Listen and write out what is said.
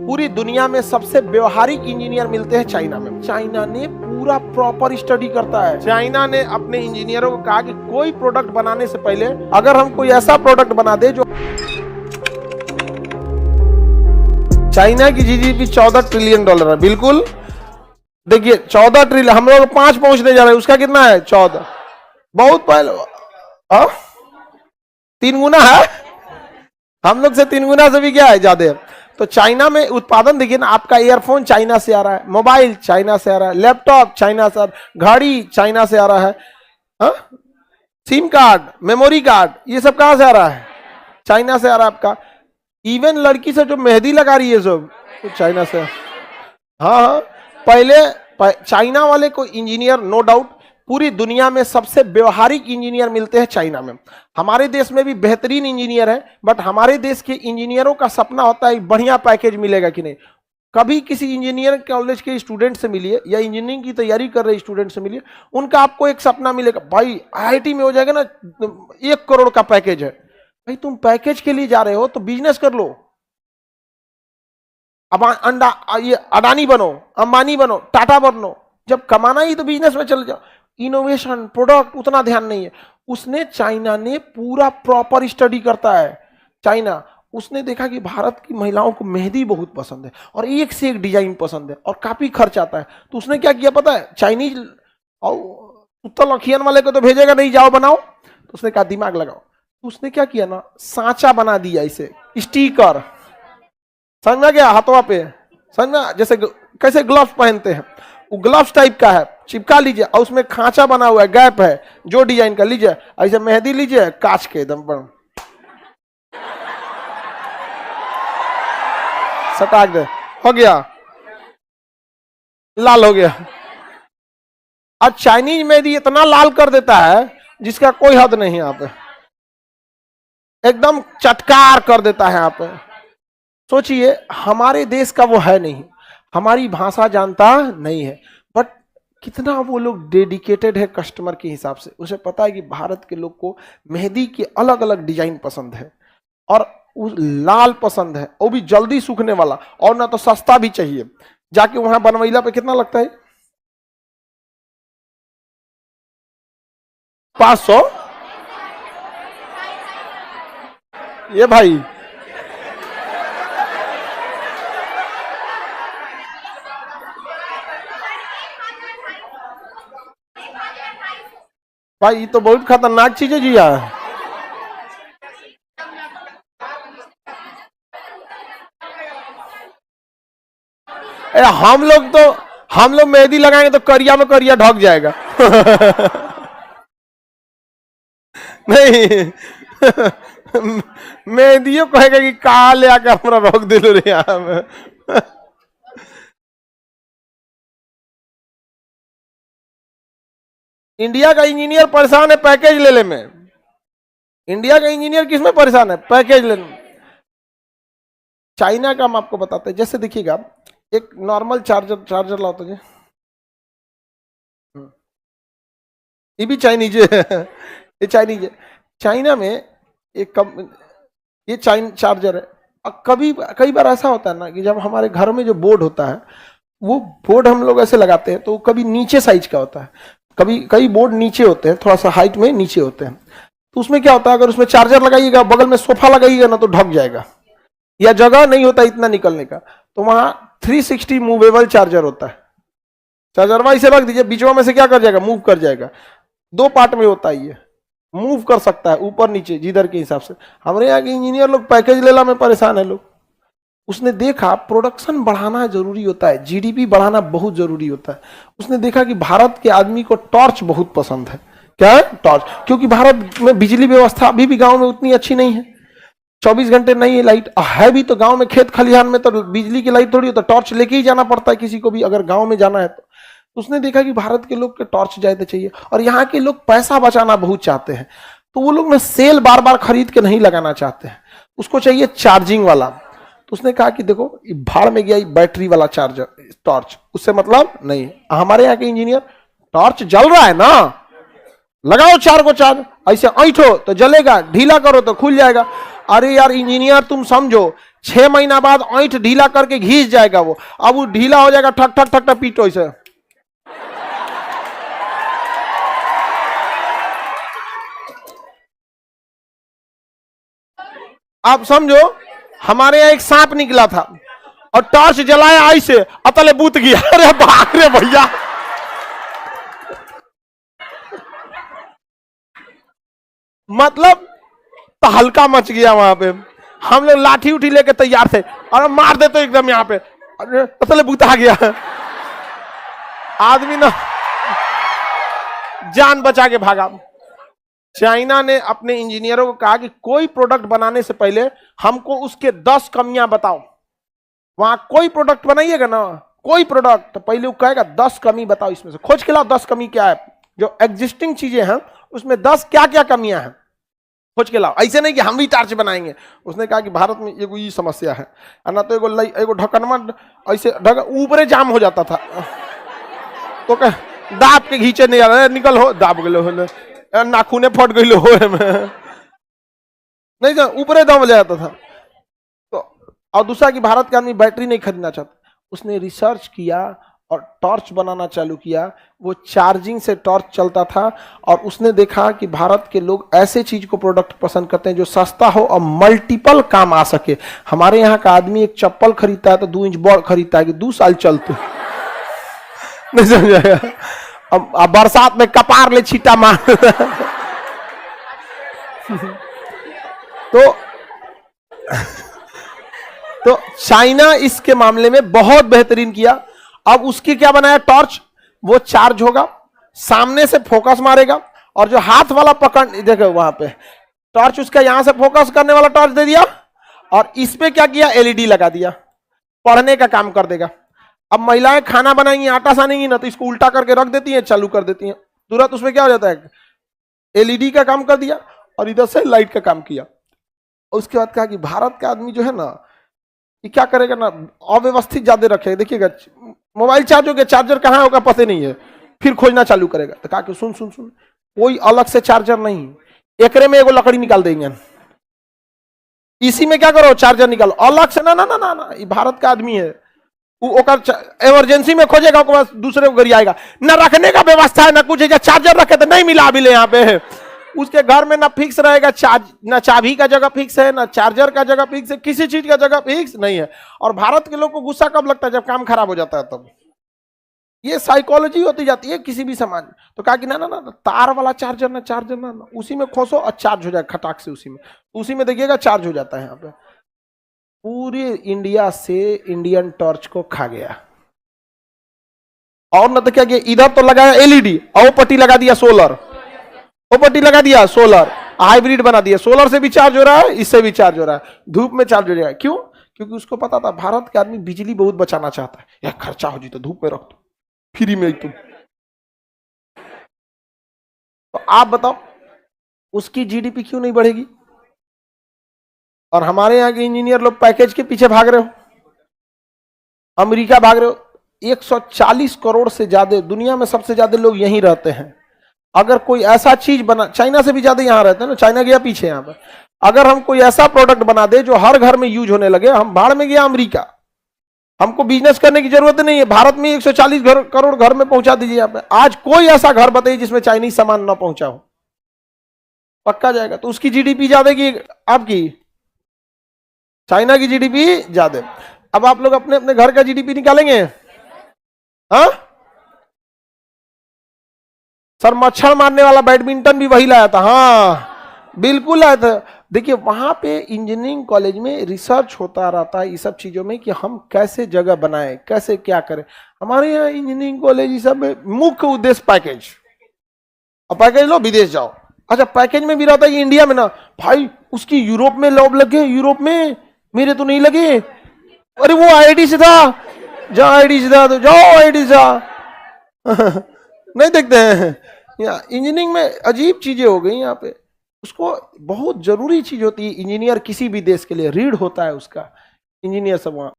पूरी दुनिया में सबसे व्यवहारिक इंजीनियर मिलते हैं चाइना में। चाइना ने पूरा प्रॉपर स्टडी करता है। चाइना ने अपने इंजीनियरों को कहा कि कोई प्रोडक्ट बनाने से पहले अगर हम कोई ऐसा प्रोडक्ट बना दे जो चाइना की जीडीपी $14 ट्रिलियन है। बिल्कुल देखिए 14 ट्रिलियन, हम लोग 5 पहुंचने जा रहे हैं, उसका कितना है 14, बहुत पहले 3 गुना है, हम लोग से 3 गुना से भी क्या है ज्यादा। तो चाइना में उत्पादन देखिए ना, आपका ईयरफोन चाइना से आ रहा है, मोबाइल चाइना से आ रहा है, लैपटॉप चाइना से आ रहा है, घड़ी चाइना से आ रहा है, सिम कार्ड, मेमोरी कार्ड, ये सब कहां से आ रहा है? चाइना से आ रहा है आपका। इवन लड़की से जो मेहंदी लगा रही है सब तो चाइना से। हाँ, पहले चाइना वाले को इंजीनियर नो डाउट पूरी दुनिया में सबसे व्यवहारिक इंजीनियर मिलते हैं चाइना में। हमारे देश में भी बेहतरीन इंजीनियर है, बट हमारे देश के इंजीनियरों का सपना होता है बढ़िया पैकेज मिलेगा कि नहीं। कभी किसी इंजीनियर कॉलेज के स्टूडेंट से मिलिए या इंजीनियरिंग की तैयारी कर रहे स्टूडेंट से मिलिए, उनका आपको एक सपना मिलेगा, भाई IIT में हो जाएगा ना 1 करोड़ का पैकेज है। भाई तुम पैकेज के लिए जा रहे हो तो बिजनेस कर लो, अब ये अडानी बनो, अंबानी बनो, टाटा बनो। जब कमाना ही तो बिजनेस में चले जाओ। इनोवेशन, प्रोडक्ट उतना ध्यान नहीं है। उसने चाइना ने पूरा प्रॉपर स्टडी करता है। चाइना उसने देखा कि भारत की महिलाओं को मेहंदी बहुत पसंद है और एक से एक डिजाइन पसंद है और काफी खर्च आता है। तो उसने क्या किया पता है, चाइनीज उत्तल अखियन वाले को तो भेजेगा नहीं, जाओ बनाओ। तो उसने कहा दिमाग लगाओ। तो उसने क्या किया ना, सांचा बना दिया, इसे स्टिकर, समझ में गया, हाथों पे समझ में, जैसे कैसे ग्लव्स पहनते हैं वो ग्लव्स टाइप का है, चिपका लीजिए और उसमें खांचा बना हुआ है, गैप है, जो डिजाइन का लीजिए। ऐसे मेहंदी लीजिए कांच के एकदम पर सटाक दे, हो गया, लाल हो गया। अब चाइनीज मेहंदी इतना लाल कर देता है जिसका कोई हद नहीं, यहाँ पे एकदम चटकार कर देता है। यहाँ पे सोचिए, हमारे देश का वो है नहीं, हमारी भाषा जानता नहीं है, बट कितना वो लोग डेडिकेटेड है कस्टमर के हिसाब से। उसे पता है कि भारत के लोग को मेहंदी के अलग अलग डिजाइन पसंद है और लाल पसंद है, वो भी जल्दी सूखने वाला, और ना तो सस्ता भी चाहिए। जाके वहां बनवैला पे कितना लगता है? 500। ये भाई ये तो बहुत खतरनाक चीज है जी। यार हम लोग मेहंदी लगाएंगे तो करिया में करिया ढक जाएगा। नहीं, मेहंदियों कहेगा कि कहा ले आकर हमारा रोक दिलो रे यहाँ में। इंडिया का इंजीनियर परेशान है पैकेज लेने में। इंडिया का इंजीनियर किसमें परेशान है? पैकेज लेने में। चाइना का हम आपको बताते हैं, जैसे देखिएगा एक नॉर्मल चार्जर लाओ तो जी, ये भी चाइनीज है। ये चाइनीज है। चाइना में ये चार्जर है। कई बार ऐसा होता है ना कि जब हमारे घर में जो बोर्ड होता है, वो बोर्ड हम लोग ऐसे लगाते हैं तो कभी नीचे साइज का होता है, कई बोर्ड नीचे होते हैं, थोड़ा सा हाइट में नीचे होते हैं। तो उसमें क्या होता है, अगर उसमें चार्जर लगाइएगा, बगल में सोफा लगाइएगा ना तो ढक जाएगा, या जगह नहीं होता इतना निकलने का। तो वहां 360 मूवेबल चार्जर होता है। चार्जर इसे रख दीजिए, बीचवा में से क्या कर जाएगा, मूव कर जाएगा। 2 पार्ट में होता है, ये मूव कर सकता है ऊपर नीचे जिधर के हिसाब से। हमारे यहाँ के इंजीनियर लोग पैकेज लेला में परेशान है लोग। उसने देखा प्रोडक्शन बढ़ाना जरूरी होता है, जीडीपी बढ़ाना बहुत जरूरी होता है। उसने देखा कि भारत के आदमी को टॉर्च बहुत पसंद है। क्या है? टॉर्च। क्योंकि भारत में बिजली व्यवस्था अभी भी गांव में उतनी अच्छी नहीं है, 24 घंटे नहीं है लाइट है भी। तो गांव में खेत खलिहान में तो बिजली की लाइट थोड़ी हो, तो टॉर्च लेके ही जाना पड़ता है किसी को भी अगर गांव में जाना है तो। उसने देखा कि भारत के लोग के टॉर्च ज्यादा चाहिए और यहाँ के लोग पैसा बचाना बहुत चाहते हैं। तो वो लोग ना सेल बार बार खरीद के नहीं लगाना चाहते हैं, उसको चाहिए चार्जिंग वाला। तो उसने कहा कि देखो भाड़ में गया बैटरी वाला चार्जर टॉर्च, उससे मतलब नहीं। हमारे यहाँ के इंजीनियर, टॉर्च जल रहा है ना, लगाओ 4 को चार्ज, ऐसे ऐठो तो जलेगा, ढीला करो तो खुल जाएगा। अरे यार इंजीनियर तुम समझो, 6 महीना बाद ऐंठ ढीला करके घिस जाएगा वो, अब वो ढीला हो जाएगा, ठक ठक ठक ठक पीटो इसे। आप समझो हमारे यहाँ एक सांप निकला था और टॉर्च जलाया आई से अतले बूत गया। अरे बाप रे भैया, मतलब तहलका मच गया वहां पे। हम लोग लाठी उठी लेके तैयार थे और मार देते एकदम यहाँ पे, अरे अतले बूत आ गया। आदमी ना जान बचा के भागा। चाइना ने अपने इंजीनियरों को कहा कि कोई प्रोडक्ट बनाने से पहले हमको उसके 10 कमियां बताओ। वहां कोई प्रोडक्ट बनाइएगा ना, कोई प्रोडक्ट, तो पहले वो कहेगा 10 कमी बताओ, इसमें से खोज के लाओ 10 कमी क्या है, जो एग्जिस्टिंग चीजें हैं उसमें 10 क्या क्या कमियां हैं खोज के लाओ। ऐसे नहीं कि हम भी टार्च बनाएंगे। उसने कहा कि भारत में एगो ये समस्या है, ना तो एगो ढकनमा ऐसे ऊपरे जाम हो जाता था, तो दाब के घींचे नहीं आ रहा, निकल हो दाब गए, नाखूने फट गई हो नहीं तो ऊपरे दम ले जाता था। तो और दूसरा कि भारत का आदमी बैटरी नहीं खरीदना चाहता। उसने रिसर्च किया और टॉर्च बनाना चालू किया। वो चार्जिंग से टॉर्च चलता था और उसने देखा कि भारत के लोग ऐसे चीज को प्रोडक्ट पसंद करते हैं जो सस्ता हो और मल्टीपल काम आ सके। हमारे यहाँ का आदमी एक चप्पल खरीदता है तो 2 इंच बॉल खरीदता है कि 2 साल चलते। नहीं समझाया? अब बरसात में कपार ले छीटा मार। तो चाइना इसके मामले में बहुत बेहतरीन किया। अब उसकी क्या बनाया, टॉर्च, वो चार्ज होगा, सामने से फोकस मारेगा और जो हाथ वाला पकड़, देखो वहां पे टॉर्च उसका यहां से फोकस करने वाला टॉर्च दे दिया और इस पे क्या किया, एलईडी लगा दिया, पढ़ने का काम कर देगा। अब महिलाएं खाना बनाएंगी, आटा सानेंगी ना, तो इसको उल्टा करके रख देती हैं, चालू कर देती हैं, तुरंत उसमें क्या हो जाता है, एलईडी का काम कर दिया और इधर से लाइट का काम किया। उसके बाद कहा कि भारत का आदमी जो है ना, ये क्या करेगा ना, अव्यवस्थित ज्यादा रखेगा। देखिएगा मोबाइल चार्ज हो गया, चार्जर कहाँ होगा पता नहीं है, फिर खोजना चालू करेगा। तो कहा कि सुन सुन सुन, कोई अलग से चार्जर नहीं, एकरे में एगो लकड़ी निकाल देंगे, इसी में क्या करो चार्जर निकालो, अलग से ना ना ना ना ना। ये भारत का आदमी है, इमरजेंसी में खोजेगा, दूसरे को गरियाएगा, न रखने का व्यवस्था है, ना कुछ है, चार्जर रखे तो नहीं मिला अभी ले यहाँ पे। उसके घर में ना फिक्स रहेगा चार्ज, ना चाबी का जगह फिक्स है, ना चार्जर का जगह फिक्स है, किसी चीज का जगह फिक्स नहीं है। और भारत के लोग को गुस्सा कब लगता है, जब काम खराब हो जाता है तब। ये साइकोलॉजी होती जाती है किसी भी समाज। तो कहा कि ना ना ना, तार वाला चार्जर ना, चार्जर ना, उसी में खोसो और चार्ज हो जाए खटाक से, उसी में देखिएगा चार्ज हो जाता है। यहाँ पे पूरे इंडिया से इंडियन टॉर्च को खा गया। और न तो क्या किया, इधर तो लगाया एलईडी और पट्टी लगा दिया सोलर, वो पट्टी लगा दिया सोलर, हाइब्रिड बना दिया, सोलर से भी चार्ज हो रहा है, इससे भी चार्ज हो रहा है, धूप में चार्ज हो जाएगा। क्यों? क्योंकि उसको पता था भारत के आदमी बिजली बहुत बचाना चाहता है, यार खर्चा हो जी तो धूप में रख दो, फ्री में तुम। तो आप बताओ उसकी जीडीपी क्यों नहीं बढ़ेगी? और हमारे यहाँ के इंजीनियर लोग पैकेज के पीछे भाग रहे हो, अमेरिका भाग रहे हो। 140 करोड़ से ज्यादा दुनिया में सबसे ज्यादा लोग यहीं रहते हैं। अगर कोई ऐसा चीज बना, चाइना से भी ज्यादा यहां रहते हैं ना, चाइना गया पीछे यहाँ पर। अगर हम कोई ऐसा प्रोडक्ट बना दे जो हर घर में यूज होने लगे, हम भाड़ में गया अमेरिका, हमको बिजनेस करने की जरूरत नहीं है। भारत में 140 करोड़ घर में पहुंचा दीजिए। यहाँ पे आज कोई ऐसा घर बताइए जिसमें चाइनीज सामान ना पहुंचा हो, पक्का जाएगा। तो उसकी जीडीपी ज्यादा की आपकी, चाइना की जीडीपी ज्यादा। अब आप लोग अपने अपने घर का जीडीपी निकालेंगे? हाँ सर, मच्छर मारने वाला बैडमिंटन भी वही लाया था। हाँ बिल्कुल लाया था। देखिए वहां पे इंजीनियरिंग कॉलेज में रिसर्च होता रहता है ये सब चीजों में कि हम कैसे जगह बनाए, कैसे क्या करें। हमारे यहाँ इंजीनियरिंग कॉलेज ये सब में मुख्य उद्देश्य पैकेज, और पैकेज लो विदेश जाओ। अच्छा पैकेज में भी रहता है इंडिया में ना, भाई उसकी यूरोप में लॉब लगे, यूरोप में, मेरे तो नहीं लगे। अरे वो आईआईटी से था, जाओ आईआईटी से था तो जाओ आईआईटी से। नहीं देखते हैं यहाँ इंजीनियरिंग में अजीब चीजें हो गई यहाँ पे। उसको बहुत जरूरी चीज होती है इंजीनियर किसी भी देश के लिए, रीढ़ होता है उसका इंजीनियर सब वहाँ।